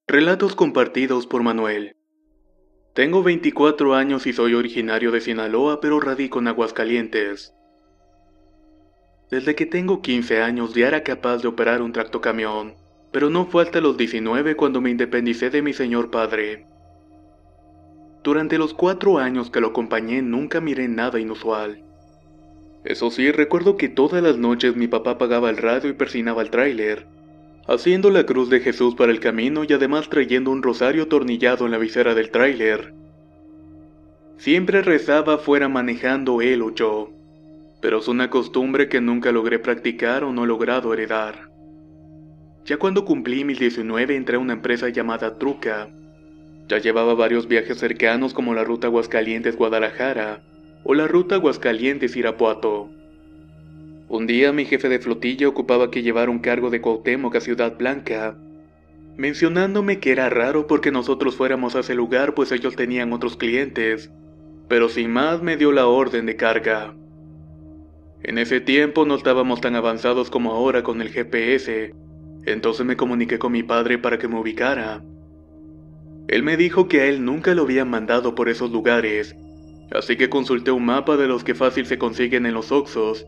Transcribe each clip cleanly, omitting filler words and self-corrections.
Relatos compartidos por Manuel. Tengo 24 años y soy originario de Sinaloa, pero radico en Aguascalientes. Desde que tengo 15 años ya era capaz de operar un tractocamión, pero no fue hasta los 19 cuando me independicé de mi señor padre. Durante los 4 años que lo acompañé nunca miré nada inusual. Eso sí, recuerdo que todas las noches mi papá apagaba el radio y persinaba el tráiler, haciendo la cruz de Jesús para el camino y además trayendo un rosario atornillado en la visera del tráiler. Siempre rezaba fuera manejando él o yo, pero es una costumbre que nunca logré practicar o no he logrado heredar. Ya cuando cumplí mis 19 entré a una empresa llamada Truca. Ya llevaba varios viajes cercanos como la ruta Aguascalientes-Guadalajara o la ruta Aguascalientes-Irapuato. Un día mi jefe de flotilla ocupaba que llevara un cargo de Cuauhtémoc a Ciudad Blanca, mencionándome que era raro porque nosotros fuéramos a ese lugar pues ellos tenían otros clientes, pero sin más me dio la orden de carga. En ese tiempo no estábamos tan avanzados como ahora con el GPS, entonces me comuniqué con mi padre para que me ubicara. Él me dijo que a él nunca lo habían mandado por esos lugares, así que consulté un mapa de los que fácil se consiguen en los Oxxos.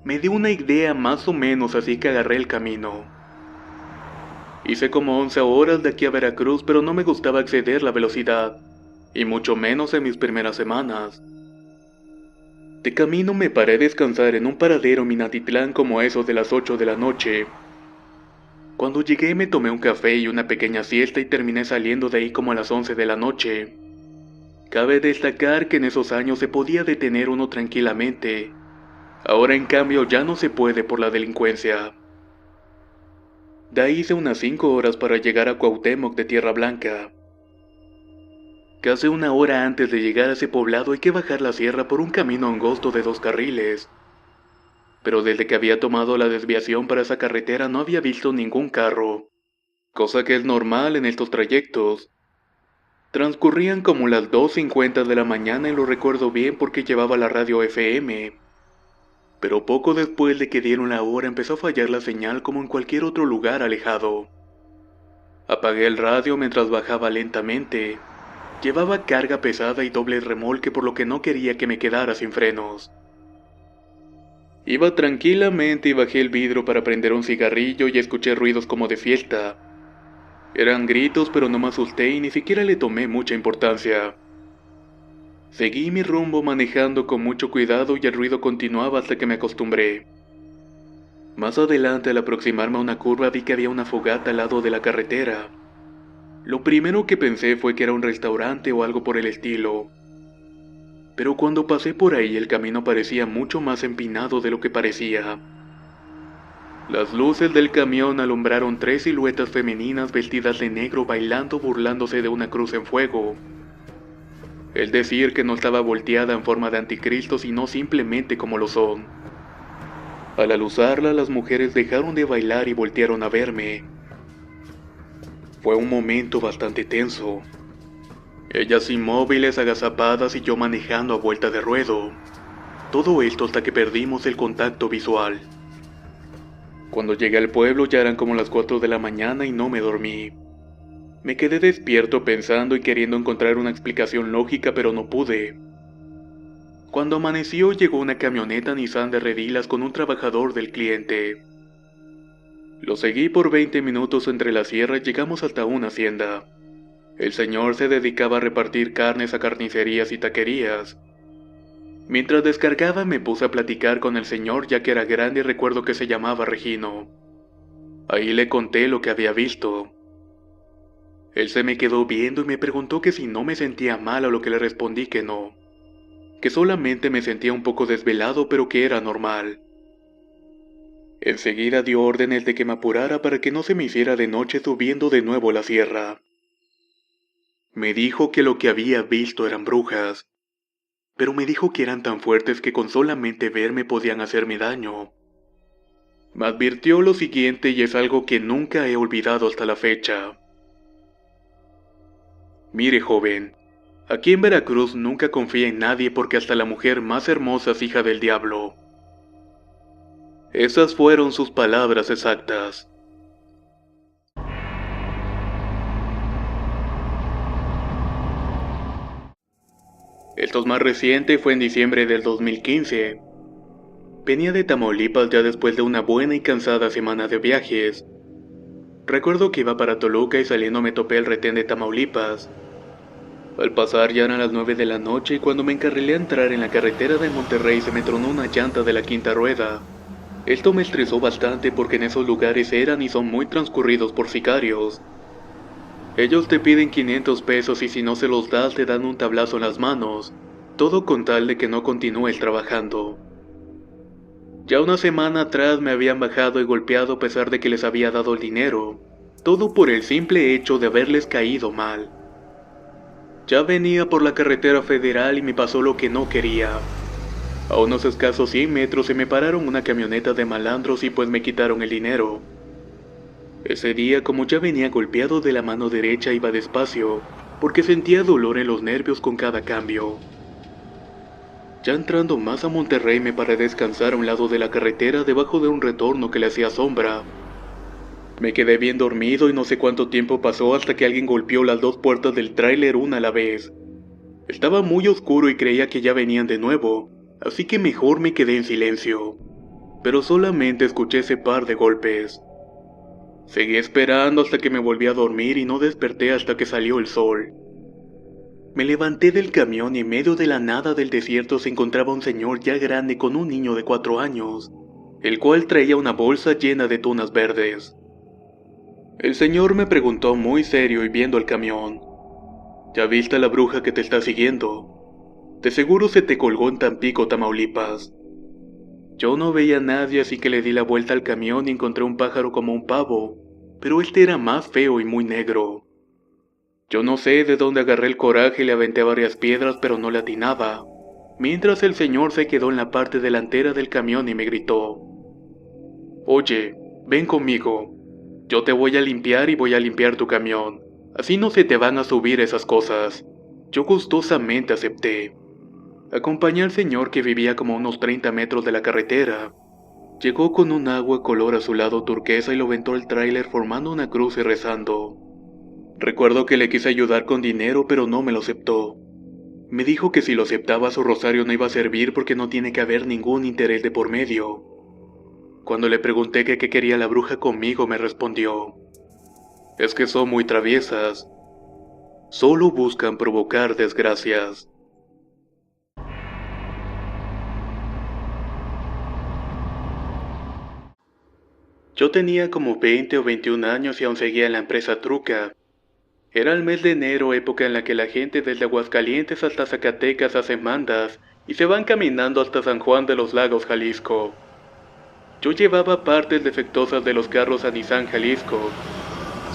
Me dio una idea más o menos, así que agarré el camino. Hice como 11 horas de aquí a Veracruz, pero no me gustaba exceder la velocidad, y mucho menos en mis primeras semanas. De camino me paré a descansar en un paradero en Minatitlán como a eso de las 8 de la noche. Cuando llegué me tomé un café y una pequeña siesta y terminé saliendo de ahí como a las 11 de la noche. Cabe destacar que en esos años se podía detener uno tranquilamente. Ahora en cambio ya no se puede por la delincuencia. De ahí hice unas 5 horas para llegar a Cuauhtémoc de Tierra Blanca. Casi una hora antes de llegar a ese poblado hay que bajar la sierra por un camino angosto de 2 carriles. Pero desde que había tomado la desviación para esa carretera no había visto ningún carro, cosa que es normal en estos trayectos. Transcurrían como las 2:50 de la mañana y lo recuerdo bien porque llevaba la radio FM. Pero poco después de que dieron la hora empezó a fallar la señal como en cualquier otro lugar alejado. Apagué el radio mientras bajaba lentamente. Llevaba carga pesada y doble remolque por lo que no quería que me quedara sin frenos. Iba tranquilamente y bajé el vidrio para prender un cigarrillo y escuché ruidos como de fiesta. Eran gritos pero no me asusté y ni siquiera le tomé mucha importancia. Seguí mi rumbo manejando con mucho cuidado y el ruido continuaba hasta que me acostumbré. Más adelante al aproximarme a una curva vi que había una fogata al lado de la carretera. Lo primero que pensé fue que era un restaurante o algo por el estilo. Pero cuando pasé por ahí el camino parecía mucho más empinado de lo que parecía. Las luces del camión alumbraron 3 siluetas femeninas vestidas de negro bailando burlándose de una cruz en fuego. Es decir, que no estaba volteada en forma de anticristo sino simplemente como lo son. Al aluzarla las mujeres dejaron de bailar y voltearon a verme. Fue un momento bastante tenso. Ellas inmóviles, agazapadas y yo manejando a vuelta de ruedo. Todo esto hasta que perdimos el contacto visual. Cuando llegué al pueblo ya eran como las 4 de la mañana y no me dormí. Me quedé despierto pensando y queriendo encontrar una explicación lógica pero no pude. Cuando amaneció llegó una camioneta Nissan de redilas con un trabajador del cliente. Lo seguí por 20 minutos entre la sierra y llegamos hasta una hacienda. El señor se dedicaba a repartir carnes a carnicerías y taquerías. Mientras descargaba me puse a platicar con el señor ya que era grande y recuerdo que se llamaba Regino. Ahí le conté lo que había visto. Él se me quedó viendo y me preguntó que si no me sentía mal, a lo que le respondí que no. Que solamente me sentía un poco desvelado pero que era normal. Enseguida dio órdenes de que me apurara para que no se me hiciera de noche subiendo de nuevo la sierra. Me dijo que lo que había visto eran brujas, pero me dijo que eran tan fuertes que con solamente verme podían hacerme daño. Me advirtió lo siguiente y es algo que nunca he olvidado hasta la fecha. Mire joven, aquí en Veracruz nunca confía en nadie porque hasta la mujer más hermosa es hija del diablo. Esas fueron sus palabras exactas. Esto más reciente fue en diciembre del 2015. Venía de Tamaulipas ya después de una buena y cansada semana de viajes. Recuerdo que iba para Toluca y saliendo me topé el retén de Tamaulipas. Al pasar ya eran las 9 de la noche y cuando me encarrilé a entrar en la carretera de Monterrey se me tronó una llanta de la quinta rueda. Esto me estresó bastante porque en esos lugares eran y son muy transcurridos por sicarios. Ellos te piden 500 pesos y si no se los das te dan un tablazo en las manos, todo con tal de que no continúes trabajando. Ya una semana atrás me habían bajado y golpeado a pesar de que les había dado el dinero, todo por el simple hecho de haberles caído mal. Ya venía por la carretera federal y me pasó lo que no quería. A unos escasos 100 metros se me pararon una camioneta de malandros y pues me quitaron el dinero. Ese día, como ya venía golpeado de la mano derecha, iba despacio, porque sentía dolor en los nervios con cada cambio. Ya entrando más a Monterrey me paré a descansar a un lado de la carretera debajo de un retorno que le hacía sombra. Me quedé bien dormido y no sé cuánto tiempo pasó hasta que alguien golpeó las dos puertas del tráiler una a la vez. Estaba muy oscuro y creía que ya venían de nuevo, así que mejor me quedé en silencio. Pero solamente escuché ese par de golpes. Seguí esperando hasta que me volví a dormir y no desperté hasta que salió el sol. Me levanté del camión y en medio de la nada del desierto se encontraba un señor ya grande con un niño de 4 años, el cual traía una bolsa llena de tunas verdes. El señor me preguntó muy serio y viendo el camión: ¿Ya viste a la bruja que te está siguiendo? De seguro se te colgó en Tampico, Tamaulipas. Yo no veía a nadie así que le di la vuelta al camión y encontré un pájaro como un pavo, pero este era más feo y muy negro. Yo no sé de dónde agarré el coraje y le aventé varias piedras pero no le atinaba, mientras el señor se quedó en la parte delantera del camión y me gritó: Oye, ven conmigo, yo te voy a limpiar y voy a limpiar tu camión, así no se te van a subir esas cosas. Yo gustosamente acepté. Acompañé al señor que vivía como a unos 30 metros de la carretera. Llegó con un agua color azulado turquesa y lo aventó al tráiler formando una cruz y rezando. Recuerdo que le quise ayudar con dinero pero no me lo aceptó. Me dijo que si lo aceptaba su rosario no iba a servir porque no tiene que haber ningún interés de por medio. Cuando le pregunté que qué quería la bruja conmigo me respondió: es que son muy traviesas. Solo buscan provocar desgracias. Yo tenía como 20 o 21 años y aún seguía en la empresa Truca. Era el mes de enero, época en la que la gente desde Aguascalientes hasta Zacatecas hace mandas y se van caminando hasta San Juan de los Lagos, Jalisco. Yo llevaba partes defectuosas de los carros a Nissan Jalisco.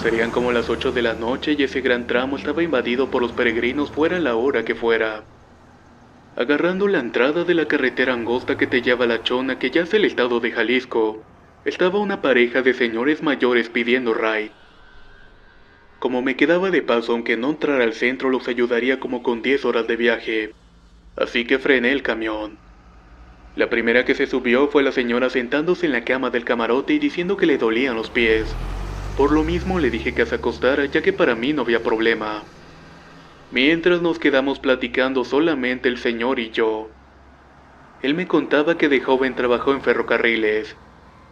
Serían como las 8 de la noche y ese gran tramo estaba invadido por los peregrinos fuera la hora que fuera. Agarrando la entrada de la carretera angosta que te lleva a La Chona, que yace el estado de Jalisco, estaba una pareja de señores mayores pidiendo ride. Como me quedaba de paso, aunque no entrara al centro, los ayudaría como con 10 horas de viaje. Así que frené el camión. La primera que se subió fue la señora sentándose en la cama del camarote y diciendo que le dolían los pies. Por lo mismo le dije que se acostara, ya que para mí no había problema. Mientras nos quedamos platicando solamente el señor y yo. Él me contaba que de joven trabajó en ferrocarriles.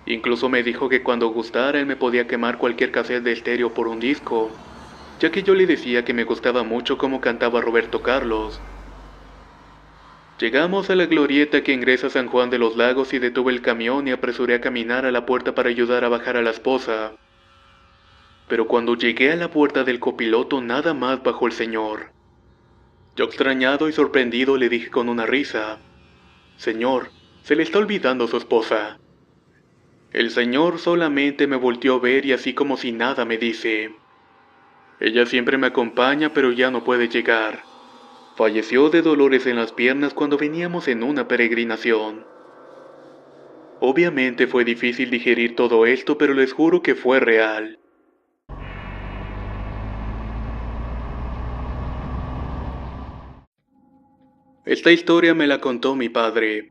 Incluso me dijo que cuando gustara él me podía quemar cualquier cassette de estéreo por un disco, ya que yo le decía que me gustaba mucho cómo cantaba Roberto Carlos. Llegamos a la glorieta que ingresa a San Juan de los Lagos y detuve el camión y apresuré a caminar a la puerta para ayudar a bajar a la esposa. Pero cuando llegué a la puerta del copiloto nada más bajó el señor. Yo extrañado y sorprendido le dije con una risa: Señor, se le está olvidando a su esposa. El señor solamente me volteó a ver y así como si nada me dice: ella siempre me acompaña pero ya no puede llegar. Falleció de dolores en las piernas cuando veníamos en una peregrinación. Obviamente fue difícil digerir todo esto, pero les juro que fue real. Esta historia me la contó mi padre.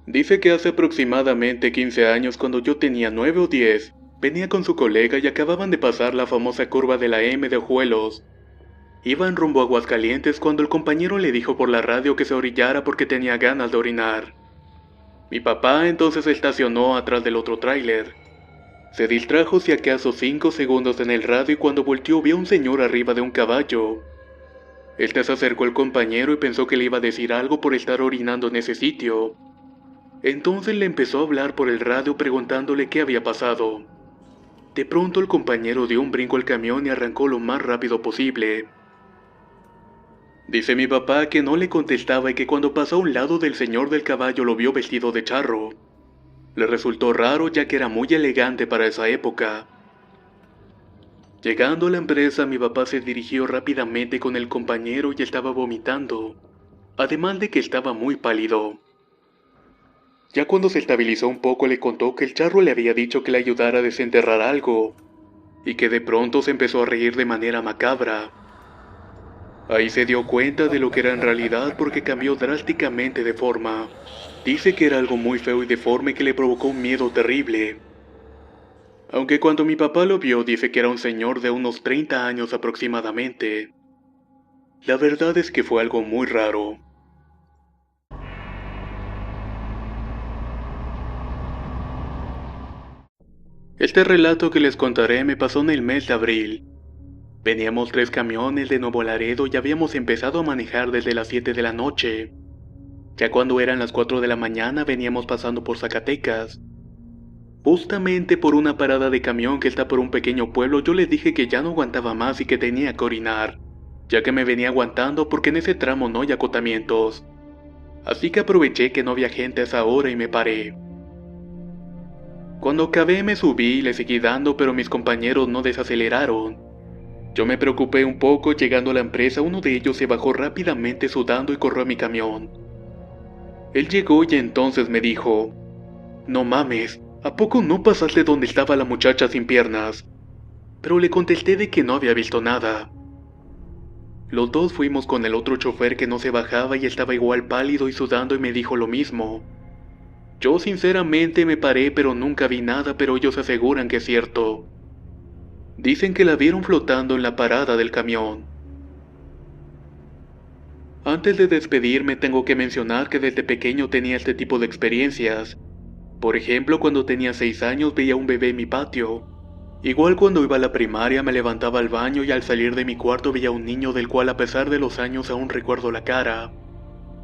Dice que hace aproximadamente 15 años, cuando yo tenía 9 o 10, venía con su colega y acababan de pasar la famosa curva de la M de Ojuelos. Iban rumbo a Aguascalientes cuando el compañero le dijo por la radio que se orillara porque tenía ganas de orinar. Mi papá entonces se estacionó atrás del otro tráiler. Se distrajo si acaso 5 segundos en el radio y cuando volteó vio a un señor arriba de un caballo. Este se acercó al compañero y pensó que le iba a decir algo por estar orinando en ese sitio. Entonces le empezó a hablar por el radio preguntándole qué había pasado. De pronto el compañero dio un brinco al camión y arrancó lo más rápido posible. Dice mi papá que no le contestaba y que cuando pasó a un lado del señor del caballo lo vio vestido de charro. Le resultó raro ya que era muy elegante para esa época. Llegando a la empresa, mi papá se dirigió rápidamente con el compañero y estaba vomitando, además de que estaba muy pálido. Ya cuando se estabilizó un poco le contó que el charro le había dicho que le ayudara a desenterrar algo, y que de pronto se empezó a reír de manera macabra. Ahí se dio cuenta de lo que era en realidad porque cambió drásticamente de forma. Dice que era algo muy feo y deforme que le provocó un miedo terrible. Aunque cuando mi papá lo vio dice que era un señor de unos 30 años aproximadamente. La verdad es que fue algo muy raro. Este relato que les contaré me pasó en el mes de abril. Veníamos 3 camiones de Nuevo Laredo y habíamos empezado a manejar desde las 7 de la noche. Ya cuando eran las 4 de la mañana veníamos pasando por Zacatecas. Justamente por una parada de camión que está por un pequeño pueblo yo les dije que ya no aguantaba más y que tenía que orinar, ya que me venía aguantando porque en ese tramo no hay acotamientos. Así que aproveché que no había gente a esa hora y me paré. Cuando acabé me subí y le seguí dando pero mis compañeros no desaceleraron. Yo me preocupé un poco. Llegando a la empresa uno de ellos se bajó rápidamente sudando y corrió a mi camión. Él llegó y entonces me dijo: "No mames, ¿a poco no pasaste donde estaba la muchacha sin piernas?". Pero le contesté de que no había visto nada. Los dos fuimos con el otro chofer que no se bajaba y estaba igual pálido y sudando y me dijo lo mismo. Yo sinceramente me paré pero nunca vi nada, pero ellos aseguran que es cierto. Dicen que la vieron flotando en la parada del camión. Antes de despedirme tengo que mencionar que desde pequeño tenía este tipo de experiencias. Por ejemplo, cuando tenía 6 años veía un bebé en mi patio. Igual cuando iba a la primaria me levantaba al baño y al salir de mi cuarto veía un niño del cual a pesar de los años aún recuerdo la cara.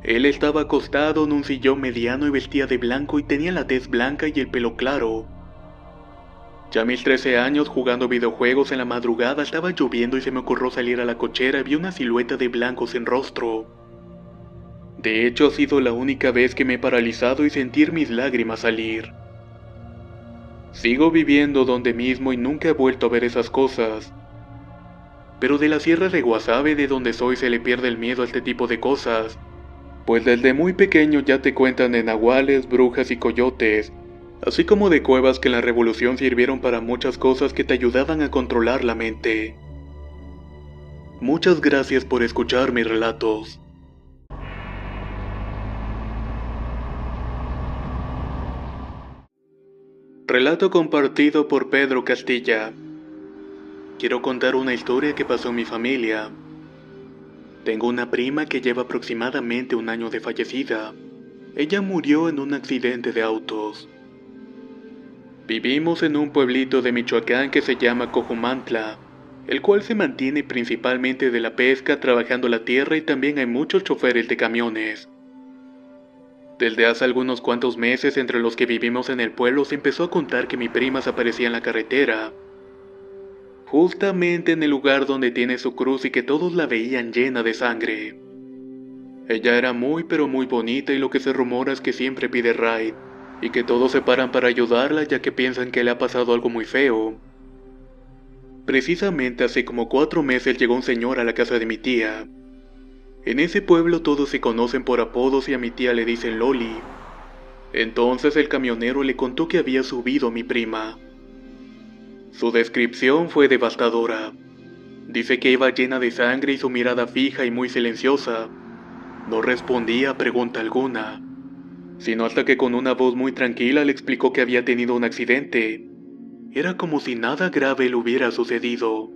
Él estaba acostado en un sillón mediano y vestía de blanco y tenía la tez blanca y el pelo claro. Ya a mis 13 años jugando videojuegos en la madrugada estaba lloviendo y se me ocurrió salir a la cochera y vi una silueta de blanco sin rostro. De hecho ha sido la única vez que me he paralizado y sentir mis lágrimas salir. Sigo viviendo donde mismo y nunca he vuelto a ver esas cosas. Pero de la sierra de Guasave de donde soy se le pierde el miedo a este tipo de cosas. Pues desde muy pequeño ya te cuentan de nahuales, brujas y coyotes, así como de cuevas que en la revolución sirvieron para muchas cosas que te ayudaban a controlar la mente. Muchas gracias por escuchar mis relatos. Relato compartido por Pedro Castilla. Quiero contar una historia que pasó en mi familia. Tengo una prima que lleva aproximadamente 1 año de fallecida. Ella murió en un accidente de autos. Vivimos en un pueblito de Michoacán que se llama Cojumantla, el cual se mantiene principalmente de la pesca, trabajando la tierra y también hay muchos choferes de camiones. Desde hace algunos cuantos meses entre los que vivimos en el pueblo se empezó a contar que mi prima se aparecía en la carretera, justamente en el lugar donde tiene su cruz y que todos la veían llena de sangre. Ella era muy pero muy bonita y lo que se rumora es que siempre pide ride, y que todos se paran para ayudarla ya que piensan que le ha pasado algo muy feo. Precisamente hace como 4 meses llegó un señor a la casa de mi tía. En ese pueblo todos se conocen por apodos y a mi tía le dicen Loli. Entonces el camionero le contó que había subido a mi prima. Su descripción fue devastadora. Dice que iba llena de sangre y su mirada fija y muy silenciosa. No respondía a pregunta alguna, sino hasta que con una voz muy tranquila le explicó que había tenido un accidente. Era como si nada grave le hubiera sucedido.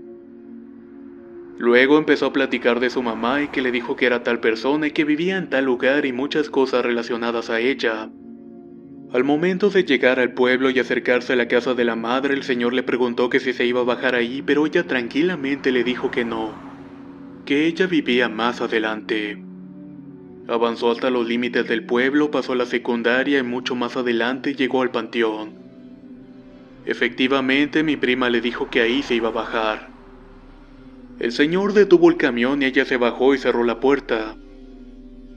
Luego empezó a platicar de su mamá y que le dijo que era tal persona y que vivía en tal lugar y muchas cosas relacionadas a ella. Al momento de llegar al pueblo y acercarse a la casa de la madre, el señor le preguntó que si se iba a bajar ahí, pero ella tranquilamente le dijo que no, que ella vivía más adelante. Avanzó hasta los límites del pueblo, pasó a la secundaria y mucho más adelante llegó al panteón. Efectivamente, mi prima le dijo que ahí se iba a bajar. El señor detuvo el camión y ella se bajó y cerró la puerta.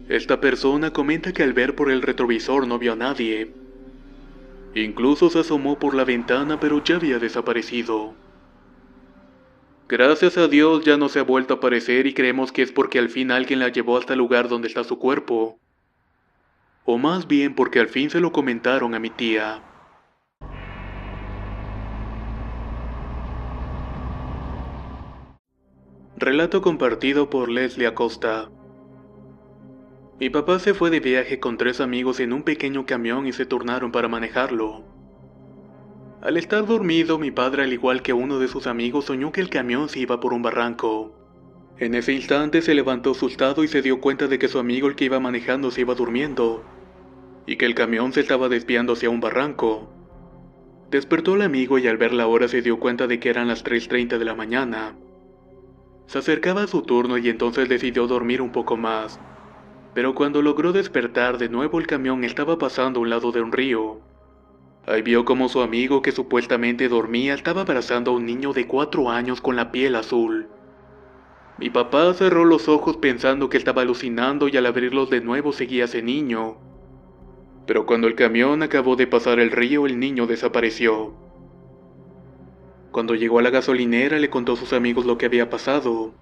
Esta persona comenta que al ver por el retrovisor no vio a nadie. Incluso se asomó por la ventana, pero ya había desaparecido. Gracias a Dios ya no se ha vuelto a aparecer y creemos que es porque al fin alguien la llevó hasta el lugar donde está su cuerpo. O más bien porque al fin se lo comentaron a mi tía. Relato compartido por Leslie Acosta. Mi papá se fue de viaje con 3 amigos en un pequeño camión y se turnaron para manejarlo. Al estar dormido, mi padre, al igual que uno de sus amigos, soñó que el camión se iba por un barranco. En ese instante se levantó asustado y se dio cuenta de que su amigo, el que iba manejando, se iba durmiendo, y que el camión se estaba desviando hacia un barranco. Despertó el amigo y al ver la hora se dio cuenta de que eran las 3:30 de la mañana. Se acercaba a su turno y entonces decidió dormir un poco más. Pero cuando logró despertar de nuevo el camión estaba pasando a un lado de un río. Ahí vio como su amigo que supuestamente dormía estaba abrazando a un niño de 4 años con la piel azul. Mi papá cerró los ojos pensando que estaba alucinando y al abrirlos de nuevo seguía ese niño. Pero cuando el camión acabó de pasar el río el niño desapareció. Cuando llegó a la gasolinera le contó a sus amigos lo que había pasado.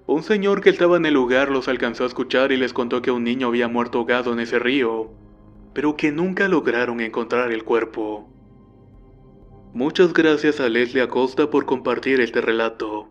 Un señor que estaba en el lugar los alcanzó a escuchar y les contó que un niño había muerto ahogado en ese río, pero que nunca lograron encontrar el cuerpo. Muchas gracias a Leslie Acosta por compartir este relato.